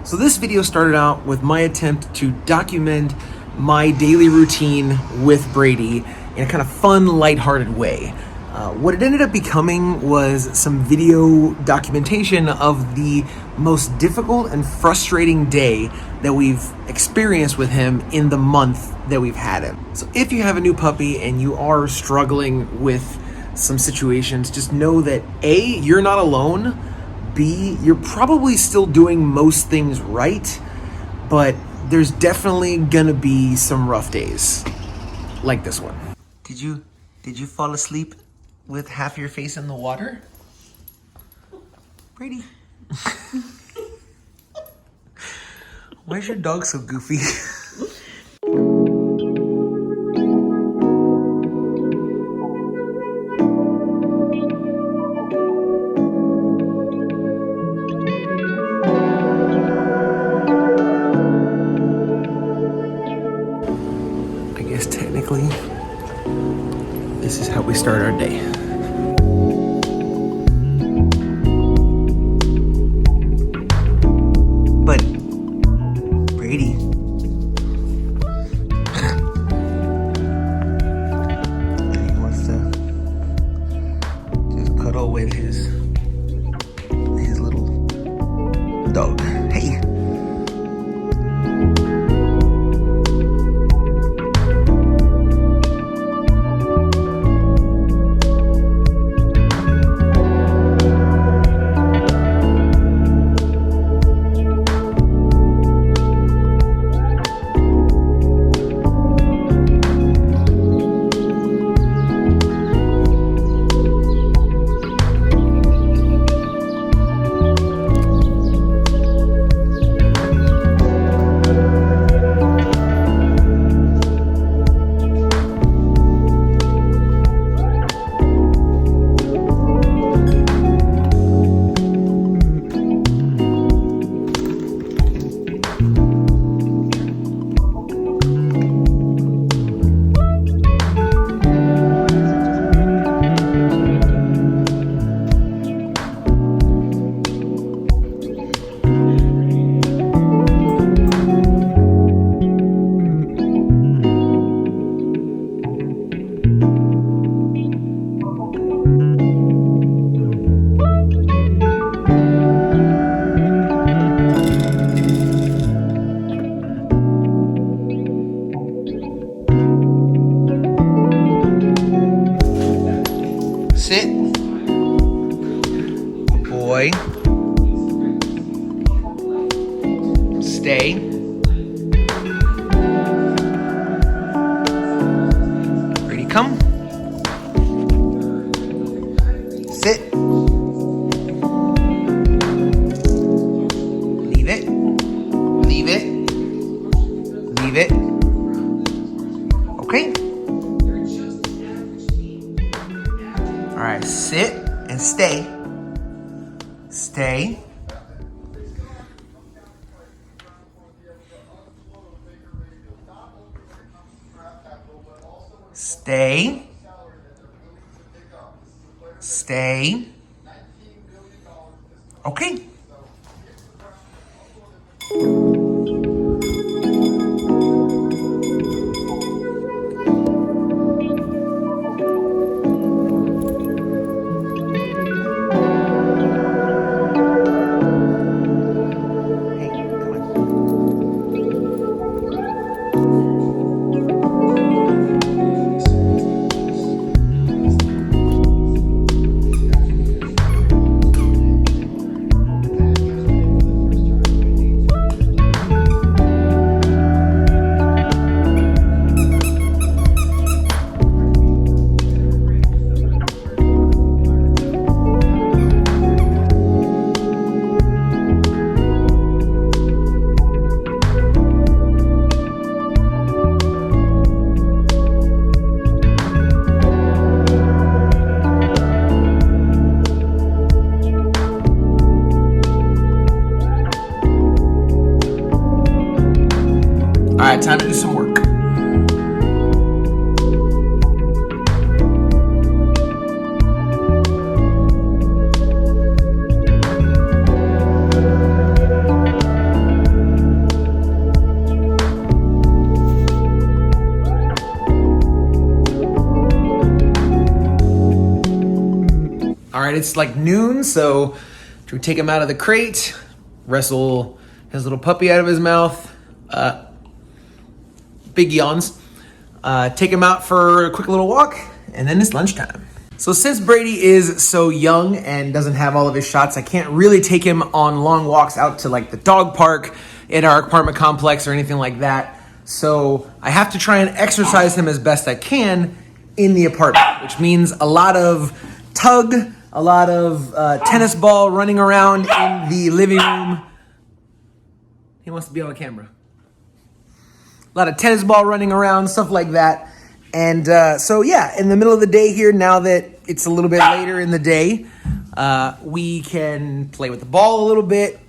So this video started out with my attempt to document my daily routine with Brady in a kind of fun, lighthearted way. What it ended up becoming was some video documentation of the most difficult and frustrating day that we've experienced with him in the month that we've had him. So if you have a new puppy and you are struggling with some situations, just know that A, you're not alone, B, you're probably still doing most things right, but there's definitely gonna be some rough days, like this one. Did you fall asleep with half your face in the water? Brady. Why is your dog so goofy? I guess technically, this is how we start our day. But Brady, he wants to just cuddle with his little dog. Hey. Sit. Good boy. Stay. Brady, come. Sit. Leave it. Leave it. Leave it. Okay. All right, sit and stay. Stay. Stay. Stay. Okay. All right, time to do some work. right, it's like noon, so should we take him out of the crate, wrestle his little puppy out of his mouth, big yawns, take him out for a quick little walk, and then it's lunchtime. So since Brady is so young and doesn't have all of his shots, I can't really take him on long walks out to like the dog park in our apartment complex or anything like that. So I have to try and exercise him as best I can in the apartment, which means a lot of tug, a lot of tennis ball running around in the living room. He wants to be on camera. A lot of tennis ball running around, stuff like that. And so yeah, in the middle of the day here, now that it's a little bit later in the day, we can play with the ball a little bit.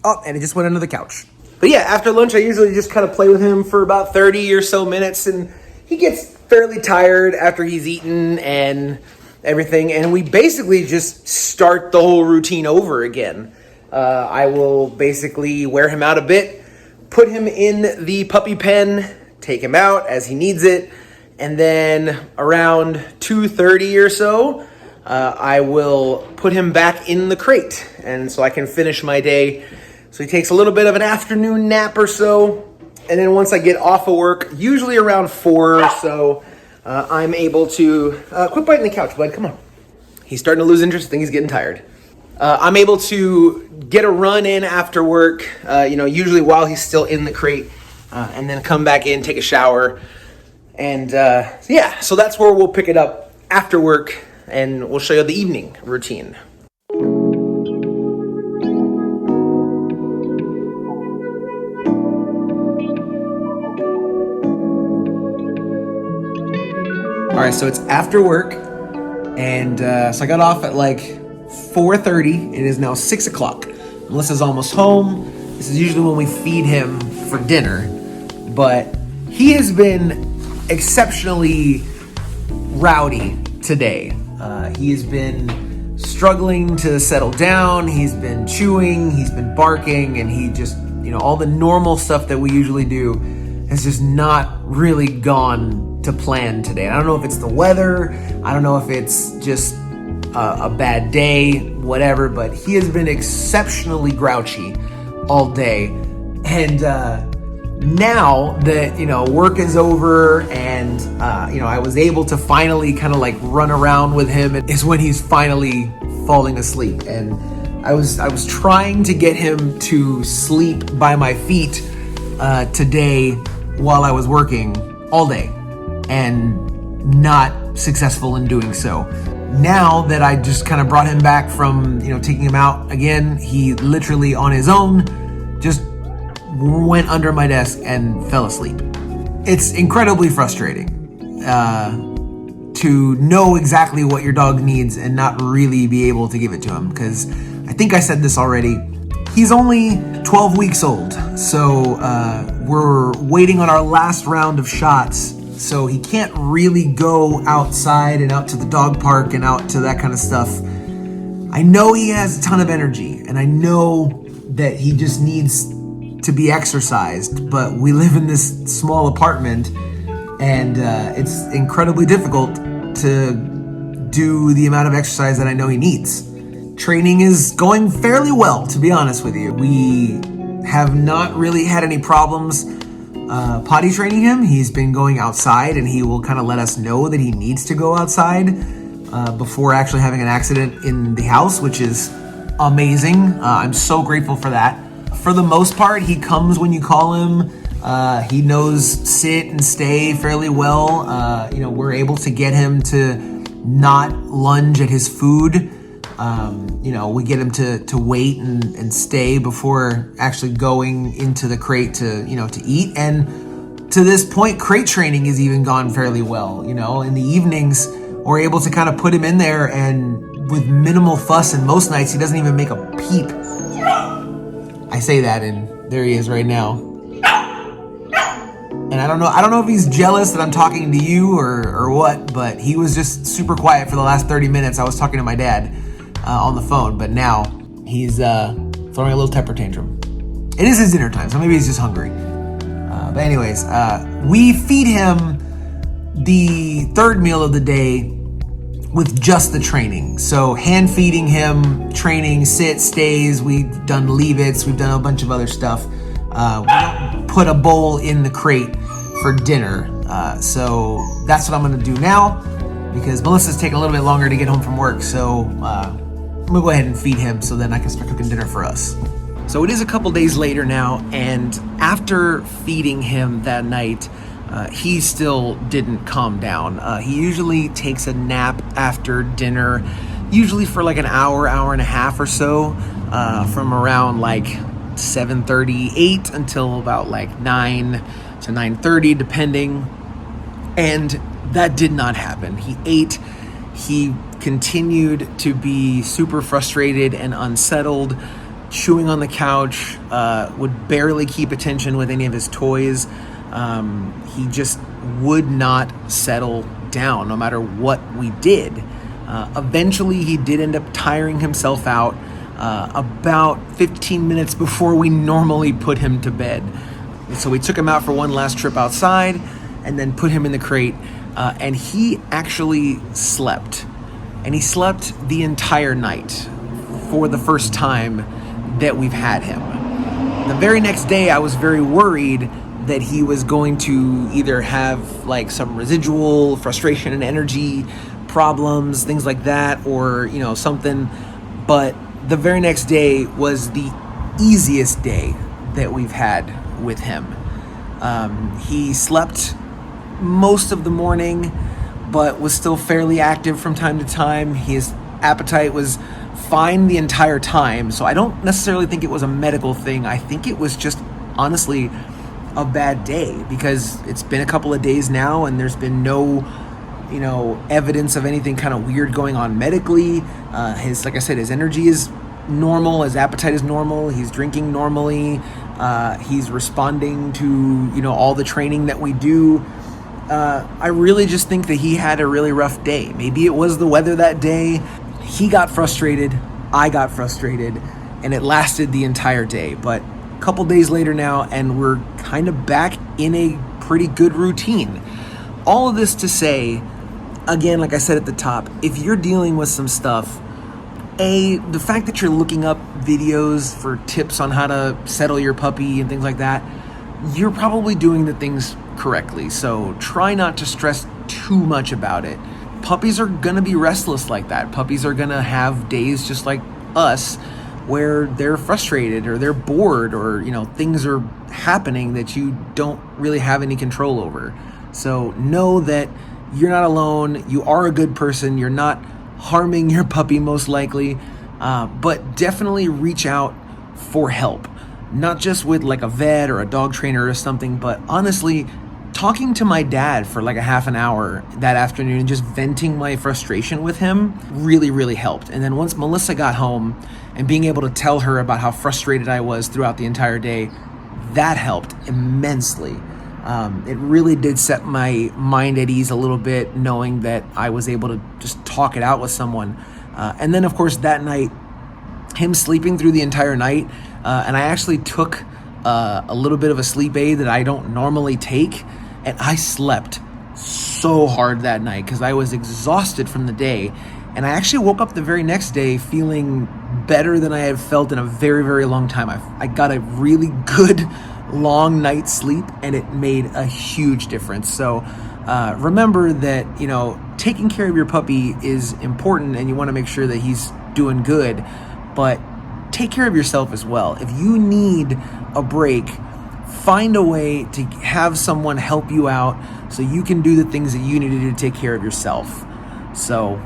Oh, and it just went under the couch. But yeah, after lunch, I usually just kind of play with him for about 30 or so minutes, and he gets fairly tired after he's eaten and everything, and we basically just start the whole routine over again. I will basically wear him out a bit, put him in the puppy pen, take him out as he needs it, and then around 2:30 or so, I will put him back in the crate, and so I can finish my day. So he takes a little bit of an afternoon nap or so, and then once I get off of work, usually around 4 or so, I'm able to... quit biting the couch, bud, come on. He's starting to lose interest. I think he's getting tired. I'm able to get a run in after work, usually while he's still in the crate, and then come back in, take a shower. And so that's where we'll pick it up after work, and we'll show you the evening routine. All right, so it's after work, and so I got off at like 4:30. It is now 6 o'clock. Melissa's almost home. This is usually when we feed him for dinner, but he has been exceptionally rowdy today. He has been struggling to settle down. He's been chewing, he's been barking, and he just, all the normal stuff that we usually do has just not really gone to plan today. I don't know if it's the weather, I don't know if it's just a bad day, whatever, but he has been exceptionally grouchy all day. And now that, work is over and, I was able to finally kind of like run around with him, is when he's finally falling asleep. And I was trying to get him to sleep by my feet today while I was working all day, and not successful in doing so. Now that I just kind of brought him back from, taking him out again, he literally on his own just went under my desk and fell asleep. It's incredibly frustrating to know exactly what your dog needs and not really be able to give it to him, because I think I said this already. He's only 12 weeks old, so we're waiting on our last round of shots, so he can't really go outside and out to the dog park and out to that kind of stuff. I know he has a ton of energy, and I know that he just needs to be exercised, but we live in this small apartment, and it's incredibly difficult to do the amount of exercise that I know he needs. Training is going fairly well, to be honest with you. We have not really had any problems potty training him. He's been going outside, and he will kind of let us know that he needs to go outside before actually having an accident in the house, which is amazing. I'm so grateful for that. For the most part, he comes when you call him. He knows sit and stay fairly well. We're able to get him to not lunge at his food. We get him to wait and stay before actually going into the crate to eat. And to this point, crate training has even gone fairly well. In the evenings, we're able to kind of put him in there, and with minimal fuss, and most nights he doesn't even make a peep. I say that, and there he is right now. And I don't know if he's jealous that I'm talking to you or what, but he was just super quiet for the last 30 minutes. I was talking to my dad on the phone, but now he's throwing a little temper tantrum. It is his dinner time, so maybe he's just hungry. But anyways, we feed him the third meal of the day with just the training. So hand feeding him, training, sit, stays, we've done leave-its, we've done a bunch of other stuff. We don't put a bowl in the crate for dinner. So that's what I'm gonna do now, because Melissa's taking a little bit longer to get home from work. So I'm gonna go ahead and feed him so then I can start cooking dinner for us. So it is a couple days later now, and after feeding him that night, he still didn't calm down. He usually takes a nap after dinner, usually for like an hour, hour and a half or so, from around like 7:38 until about like 9 to 9:30, depending. And that did not happen. He ate. He continued to be super frustrated and unsettled, chewing on the couch, would barely keep attention with any of his toys. He just would not settle down no matter what we did. Eventually, he did end up tiring himself out about 15 minutes before we normally put him to bed. So we took him out for one last trip outside and then put him in the crate, and he actually slept. And he slept the entire night for the first time that we've had him. The very next day, I was very worried that he was going to either have like some residual frustration and energy problems, things like that, or something. But the very next day was the easiest day that we've had with him. He slept most of the morning, but was still fairly active from time to time. His appetite was fine the entire time, so I don't necessarily think it was a medical thing. I think it was just honestly a bad day, because it's been a couple of days now and there's been no evidence of anything kind of weird going on medically. Like I said, his energy is normal, his appetite is normal, he's drinking normally, he's responding to all the training that we do. I really just think that he had a really rough day. Maybe it was the weather that day. He got frustrated, I got frustrated, and it lasted the entire day. But a couple days later now, and we're kind of back in a pretty good routine. All of this to say, again, like I said at the top, if you're dealing with some stuff, the fact that you're looking up videos for tips on how to settle your puppy and things like that, you're probably doing the things correctly. So try not to stress too much about it. Puppies are gonna be restless like that. Puppies are gonna have days just like us where they're frustrated or they're bored, or things are happening that you don't really have any control over. So know that you're not alone. You are a good person. You're not harming your puppy most likely, but definitely reach out for help. Not just with like a vet or a dog trainer or something, but honestly, talking to my dad for like a half an hour that afternoon and just venting my frustration with him really, really helped. And then once Melissa got home and being able to tell her about how frustrated I was throughout the entire day, that helped immensely. It really did set my mind at ease a little bit, knowing that I was able to just talk it out with someone. And then, of course, that night, him sleeping through the entire night, and I actually took a little bit of a sleep aid that I don't normally take, and I slept so hard that night because I was exhausted from the day. And I actually woke up the very next day feeling better than I had felt in a very, very long time. I got a really good long night's sleep, and it made a huge difference. So remember that, taking care of your puppy is important, and you want to make sure that he's doing good, but take care of yourself as well. If you need a break, find a way to have someone help you out so you can do the things that you need to do to take care of yourself. So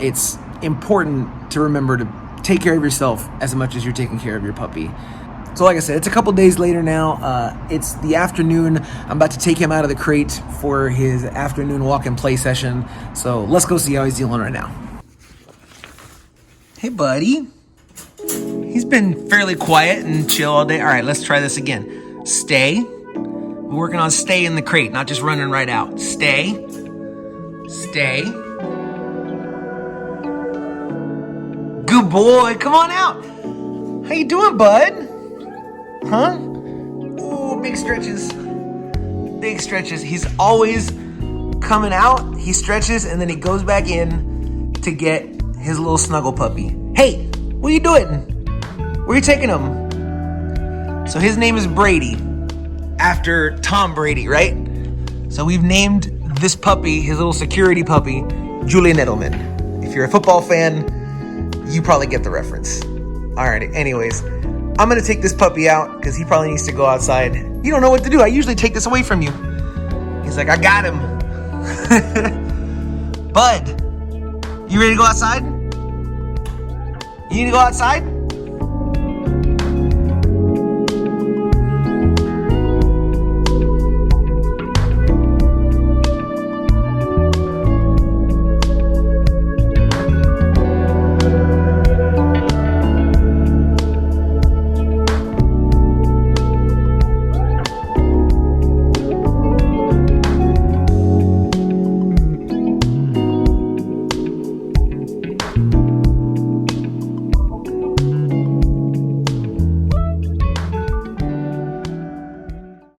it's important to remember to take care of yourself as much as you're taking care of your puppy. So like I said, it's a couple days later now. It's the afternoon. I'm about to take him out of the crate for his afternoon walk and play session. So let's go see how he's dealing right now. Hey, buddy. He's been fairly quiet and chill all day. All right, let's try this again. Stay. We're working on stay in the crate, not just running right out. Stay. Stay. Good boy. Come on out. How you doing, bud? Huh? Ooh, big stretches. Big stretches. He's always coming out. He stretches and then he goes back in to get his little snuggle puppy. Hey, what are you doing? Where are you taking him? So his name is Brady, after Tom Brady, right? So we've named this puppy, his little security puppy, Julian Edelman. If you're a football fan, you probably get the reference. All right, anyways, I'm going to take this puppy out because he probably needs to go outside. You don't know what to do. I usually take this away from you. He's like, I got him. Bud, you ready to go outside? You need to go outside?